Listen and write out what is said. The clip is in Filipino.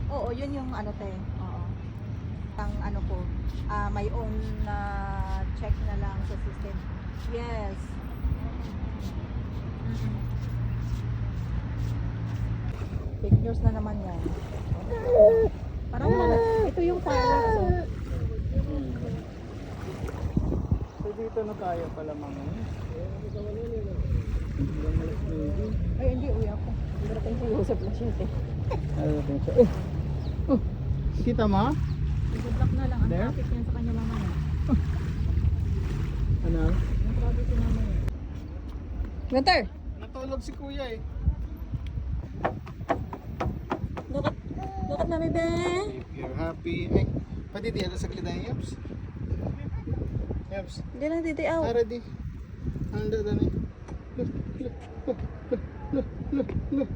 Oo, yun yung ano te. Oo. Ang ano ko, my own check na lang sa system. Yes. Fake news na naman yan. Parang ito yung fireworks. Oh. So dito na tayo pala mga. Ay, hindi, uwi ako. Hindi natin si Joseph na siya eh. Oh, kita mo? I-block na lang ang There? traffic niyan sa kanya mamaya. Ano? Ang traffic niya mamaya. Winter! Natulog si kuya eh. Look at mami, be! If you're happy. Ay, pwede di sa saglit na yung Yaps. Yaps. Hindi lang titiaw. Tara di. Anda na ni. Look, look, look, look, look, look.